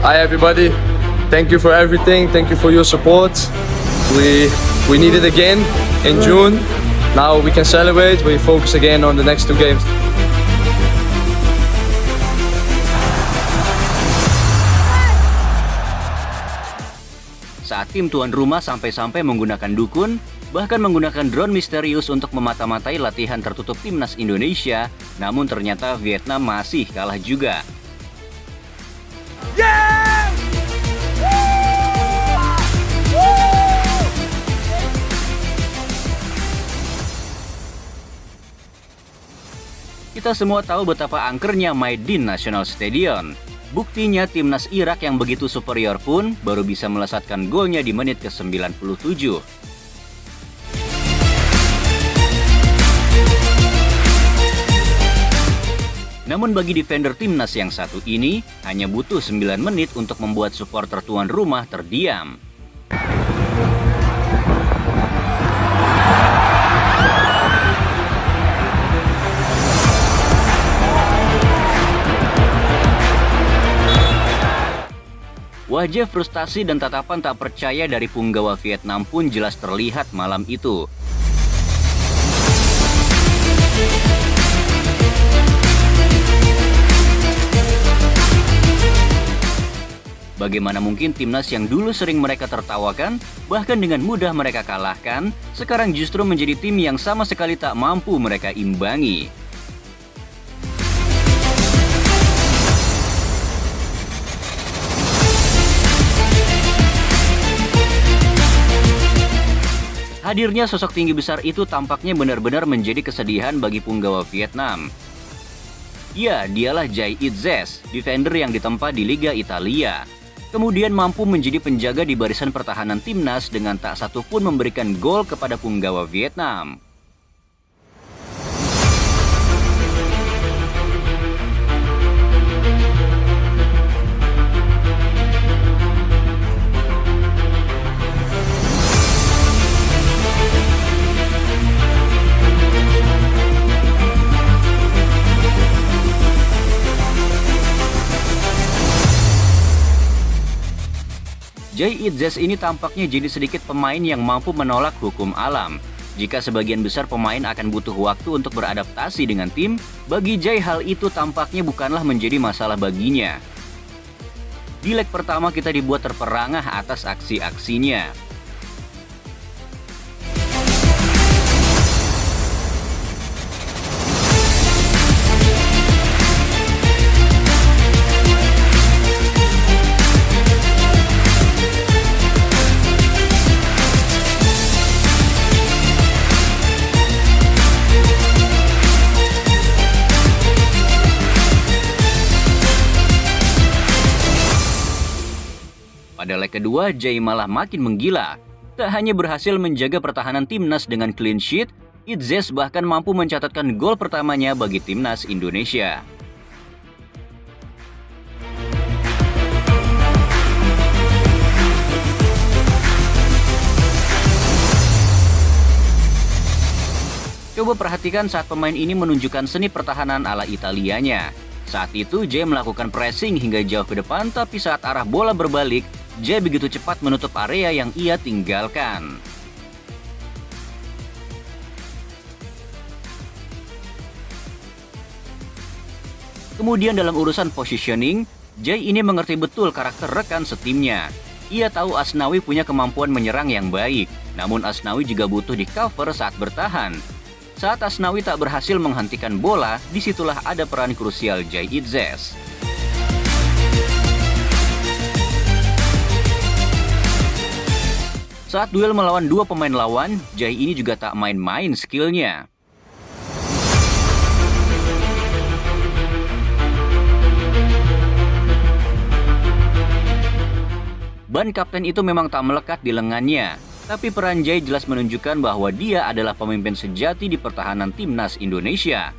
Hi everybody, thank you for everything, thank you for your support. We need it again in June. Now we can celebrate, we focus again on the next 2 games. Saat tim tuan rumah sampai-sampai menggunakan dukun, bahkan menggunakan drone misterius untuk memata-matai latihan tertutup timnas Indonesia, namun ternyata Vietnam masih kalah juga. Kita semua tahu betapa angkernya Maidin National Stadium. Buktinya timnas Irak yang begitu superior pun baru bisa melesatkan golnya di menit ke-97. Namun bagi defender timnas yang satu ini, hanya butuh 9 menit untuk membuat supporter tuan rumah terdiam. Wajah frustasi dan tatapan tak percaya dari punggawa Vietnam pun jelas terlihat malam itu. Bagaimana mungkin timnas yang dulu sering mereka tertawakan, bahkan dengan mudah mereka kalahkan, sekarang justru menjadi tim yang sama sekali tak mampu mereka imbangi. Hadirnya sosok tinggi besar itu tampaknya benar-benar menjadi kesedihan bagi punggawa Vietnam. Ya, dialah Jay Itzes, defender yang ditempa di Liga Italia. Kemudian mampu menjadi penjaga di barisan pertahanan timnas dengan tak satu pun memberikan gol kepada punggawa Vietnam. Jay Itzes ini tampaknya jadi sedikit pemain yang mampu menolak hukum alam. Jika sebagian besar pemain akan butuh waktu untuk beradaptasi dengan tim, bagi Jay hal itu tampaknya bukanlah menjadi masalah baginya. Di leg pertama kita dibuat terperangah atas aksi-aksinya. Pada leg kedua, Jay malah makin menggila. Tak hanya berhasil menjaga pertahanan timnas dengan clean sheet, Itzes bahkan mampu mencatatkan gol pertamanya bagi timnas Indonesia. Coba perhatikan saat pemain ini menunjukkan seni pertahanan ala Italianya. Saat itu, Jay melakukan pressing hingga jauh ke depan, tapi saat arah bola berbalik, Jay begitu cepat menutup area yang ia tinggalkan. Kemudian dalam urusan positioning, Jay ini mengerti betul karakter rekan setimnya. Ia tahu Asnawi punya kemampuan menyerang yang baik, namun Asnawi juga butuh di cover saat bertahan. Saat Asnawi tak berhasil menghentikan bola, disitulah ada peran krusial Jay Itzes. Saat duel melawan 2 pemain lawan, Jay ini juga tak main-main skillnya. Ban kapten itu memang tak melekat di lengannya. Tapi peran Jay jelas menunjukkan bahwa dia adalah pemimpin sejati di pertahanan timnas Indonesia.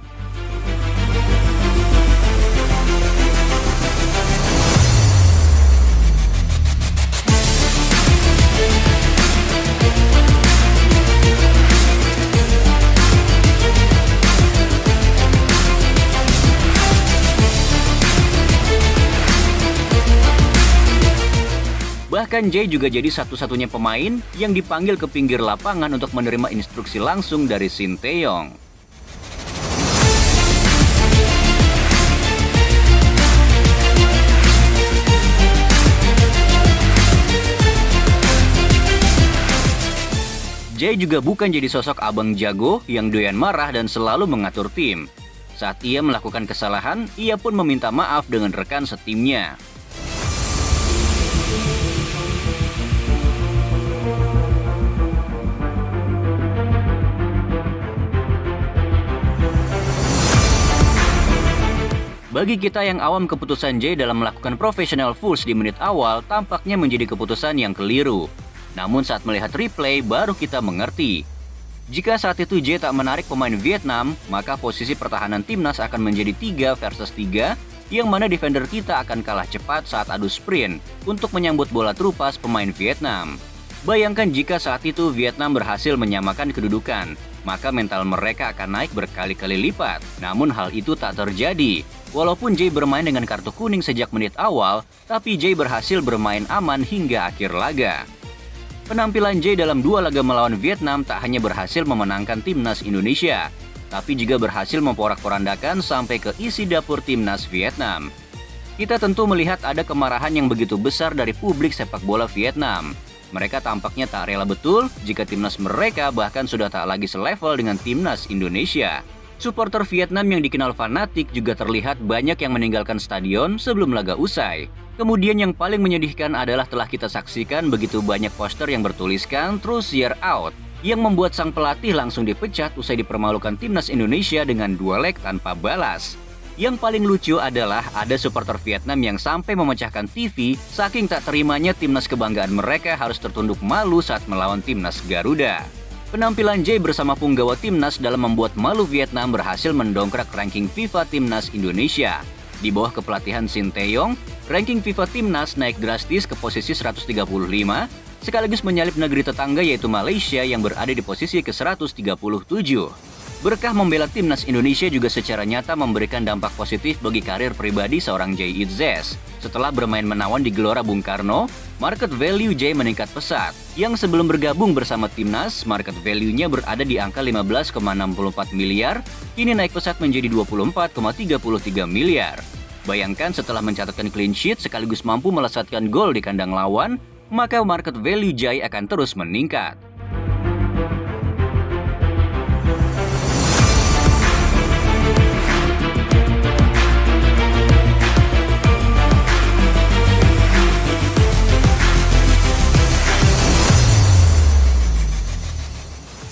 Bahkan Jay juga jadi satu-satunya pemain yang dipanggil ke pinggir lapangan untuk menerima instruksi langsung dari Shin Tae-yong. Jay juga bukan jadi sosok abang jago yang doyan marah dan selalu mengatur tim. Saat ia melakukan kesalahan, ia pun meminta maaf dengan rekan setimnya. Bagi kita yang awam, keputusan Jay dalam melakukan professional fouls di menit awal tampaknya menjadi keputusan yang keliru. Namun saat melihat replay, baru kita mengerti. Jika saat itu Jay tak menarik pemain Vietnam, maka posisi pertahanan timnas akan menjadi 3 versus 3, yang mana defender kita akan kalah cepat saat adu sprint untuk menyambut bola terupas pemain Vietnam. Bayangkan jika saat itu Vietnam berhasil menyamakan kedudukan, maka mental mereka akan naik berkali-kali lipat. Namun hal itu tak terjadi. Walaupun Jay bermain dengan kartu kuning sejak menit awal, tapi Jay berhasil bermain aman hingga akhir laga. Penampilan Jay dalam 2 laga melawan Vietnam tak hanya berhasil memenangkan timnas Indonesia, tapi juga berhasil memporak-porandakan sampai ke isi dapur timnas Vietnam. Kita tentu melihat ada kemarahan yang begitu besar dari publik sepak bola Vietnam. Mereka tampaknya tak rela betul jika timnas mereka bahkan sudah tak lagi selevel dengan timnas Indonesia. Supporter Vietnam yang dikenal fanatik juga terlihat banyak yang meninggalkan stadion sebelum laga usai. Kemudian yang paling menyedihkan adalah telah kita saksikan begitu banyak poster yang bertuliskan "Truth Year Out", yang membuat sang pelatih langsung dipecat usai dipermalukan timnas Indonesia dengan 2 leg tanpa balas. Yang paling lucu adalah ada supporter Vietnam yang sampai memecahkan TV saking tak terimanya timnas kebanggaan mereka harus tertunduk malu saat melawan timnas Garuda. Penampilan Jay bersama punggawa timnas dalam membuat malu Vietnam berhasil mendongkrak ranking FIFA timnas Indonesia. Di bawah kepelatihan Shin Tae-yong, ranking FIFA timnas naik drastis ke posisi 135, sekaligus menyalip negeri tetangga yaitu Malaysia yang berada di posisi ke-137. Berkah membela timnas Indonesia juga secara nyata memberikan dampak positif bagi karir pribadi seorang Jay Itzes. Setelah bermain menawan di Gelora Bung Karno, market value Jay meningkat pesat. Yang sebelum bergabung bersama timnas, market value-nya berada di angka 15,64 miliar, kini naik pesat menjadi 24,33 miliar. Bayangkan setelah mencatatkan clean sheet sekaligus mampu melesatkan gol di kandang lawan, maka market value Jay akan terus meningkat.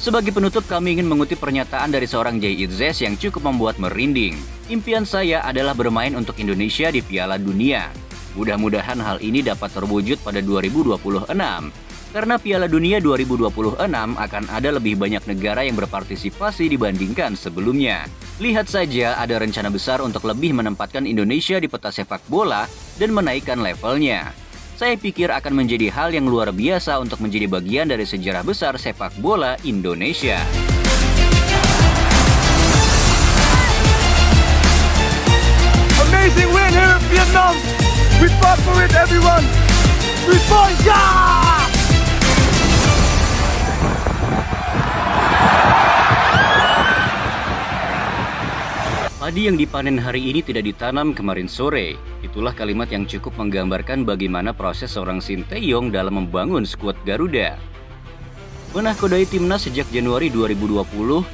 Sebagai penutup, kami ingin mengutip pernyataan dari seorang Jay Itzes yang cukup membuat merinding. Impian saya adalah bermain untuk Indonesia di Piala Dunia. Mudah-mudahan hal ini dapat terwujud pada 2026. Karena Piala Dunia 2026 akan ada lebih banyak negara yang berpartisipasi dibandingkan sebelumnya. Lihat saja ada rencana besar untuk lebih menempatkan Indonesia di peta sepak bola dan menaikkan levelnya. Saya pikir akan menjadi hal yang luar biasa untuk menjadi bagian dari sejarah besar sepak bola Indonesia. Amazing win here in Vietnam. We fought for it, everyone. We fought, yeah! Padi yang dipanen hari ini tidak ditanam kemarin sore. Itulah kalimat yang cukup menggambarkan bagaimana proses seorang Shin Tae-yong dalam membangun skuad Garuda. Menakodai timnas sejak Januari 2020,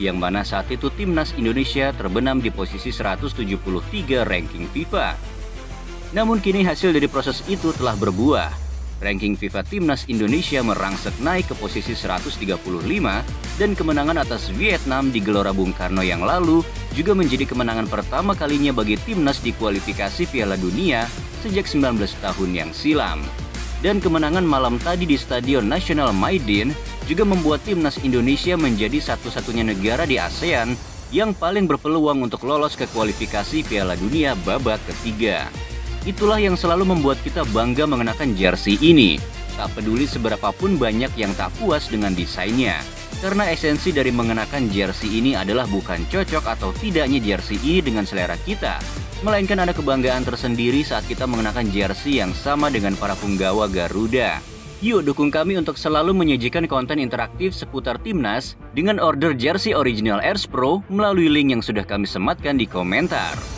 yang mana saat itu timnas Indonesia terbenam di posisi 173 ranking FIFA. Namun kini hasil dari proses itu telah berbuah. Ranking FIFA timnas Indonesia merangsek naik ke posisi 135 dan kemenangan atas Vietnam di Gelora Bung Karno yang lalu juga menjadi kemenangan pertama kalinya bagi timnas di kualifikasi Piala Dunia sejak 19 tahun yang silam. Dan kemenangan malam tadi di Stadion Nasional Maidin juga membuat timnas Indonesia menjadi satu-satunya negara di ASEAN yang paling berpeluang untuk lolos ke kualifikasi Piala Dunia babak ketiga. Itulah yang selalu membuat kita bangga mengenakan jersey ini. Tak peduli seberapapun banyak yang tak puas dengan desainnya. Karena esensi dari mengenakan jersey ini adalah bukan cocok atau tidaknya jersey ini dengan selera kita, melainkan ada kebanggaan tersendiri saat kita mengenakan jersey yang sama dengan para punggawa Garuda. Yuk dukung kami untuk selalu menyajikan konten interaktif seputar timnas dengan order jersey original Airs Pro melalui link yang sudah kami sematkan di komentar.